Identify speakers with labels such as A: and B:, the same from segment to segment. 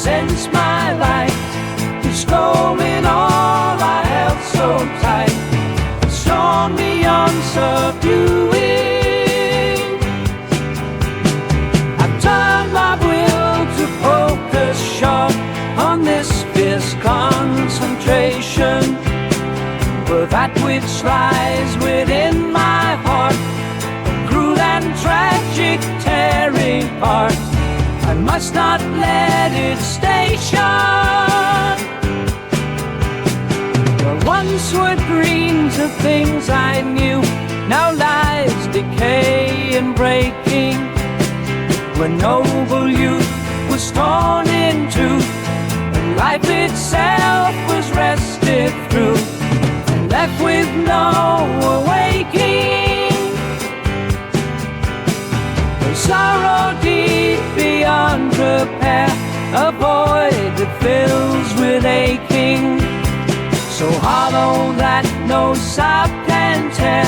A: Since my life is stolen, all I held so tight, it's torn beyond subduing. I've turned my will to focus sharp on this fierce concentration, for that which lies within my heart, a cruel and tragic tearing part, I must not let it station. Where once were dreams of things I knew, now lies decay and breaking. When noble youth was torn in two, and life itself was wrested through, and left with no awaking. Sorrow deep beyond repair, a void that fills with aching, so hollow that no sob can tear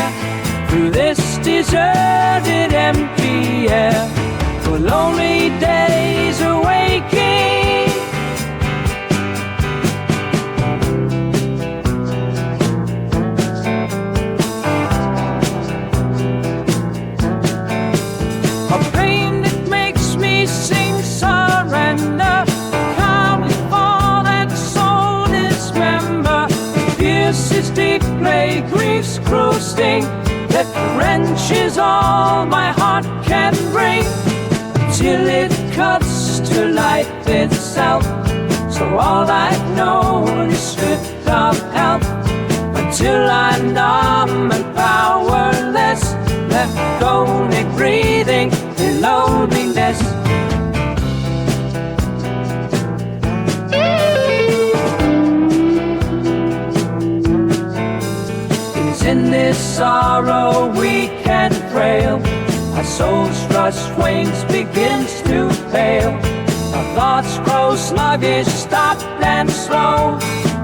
A: through this deserted empty air, for lonely days are waking. A pain that makes me sing surrender, calmly for that soul dismember, pierces deeply grief's cruel sting, that wrenches all my heart can bring, till it cuts to life itself. So all I've known is stripped of help, until I'm numb and powerless, left only breathing in loneliness. It's in this sorrow weak and frail, our soul's crushed wings begins to fail, our thoughts grow sluggish, stopped and slow,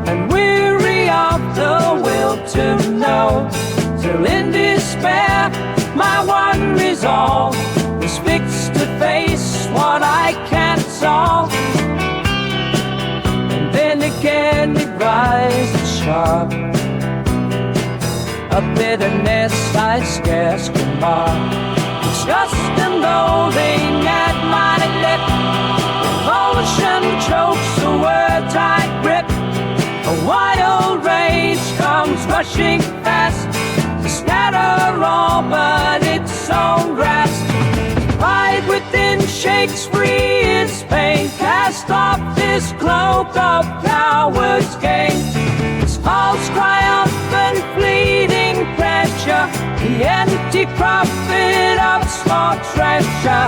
A: and weary of the will to know, till in despair my one resolve is fixed to face what I can't solve. And then again it rises sharp, a bitterness I scarce can mark, disgust and loathing at my lip, revulsion chokes the words I grip, a wild rage comes rushing fast, to scatter all but its own grasp. Pride within shakes free its pain, cast off this cloak of coward's gain, this false triumphant fleeting pleasure, the empty profit of small treasure,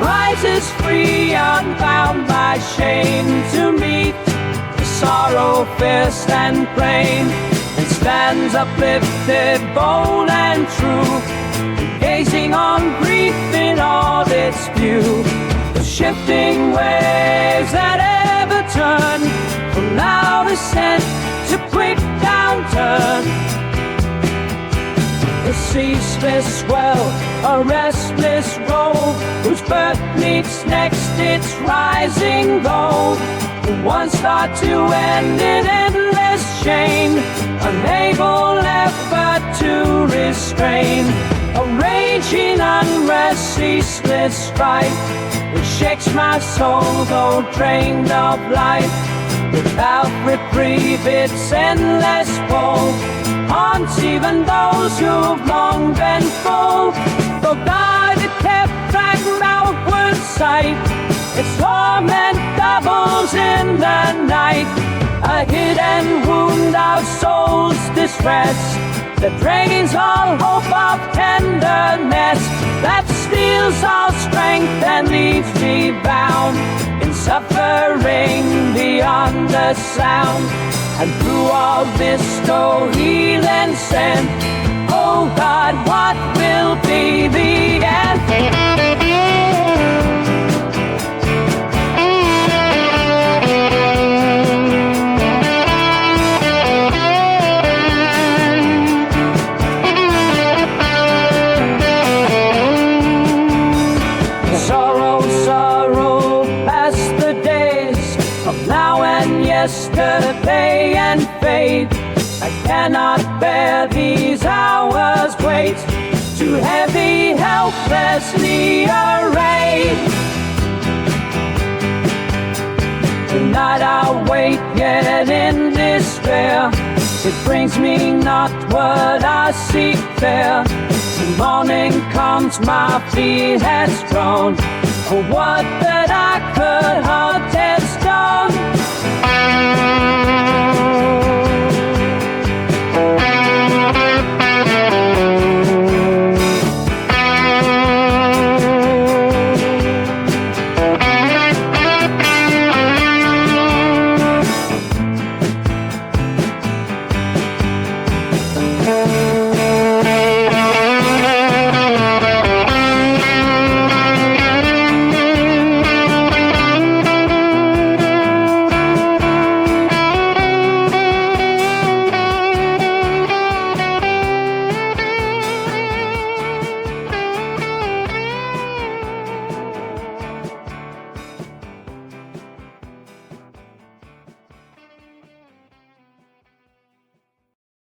A: rises free unbound by shame, to meet the sorrow fierce and plain, and stands uplifted, bold and true, gazing on grief in all its view. The shifting waves that ever turn from loud ascent to quick downturn, the ceaseless swell, a restless roll, whose birth meets next its rising goal, one start to end in endless chain, unable ever to restrain, a raging unrest, ceaseless strife, which shakes my soul though drained of life, without reprieve its endless pull, haunts even those who've long been full, though God had kept back outward sight, its torment doubles in the night, a hidden wound of soul's distress, that drains all hope of tenderness, that steals all strength and leaves me bound in suffering beyond the sound. And through all this no healing sent, oh God, what will be the end? fade. I cannot bear these hours' weight, too heavy, helplessly arrayed. Tonight I'll wait, yet in despair. It brings me not what I seek there. The morning comes, my feet headstrong. Oh, what that I could heart head stone.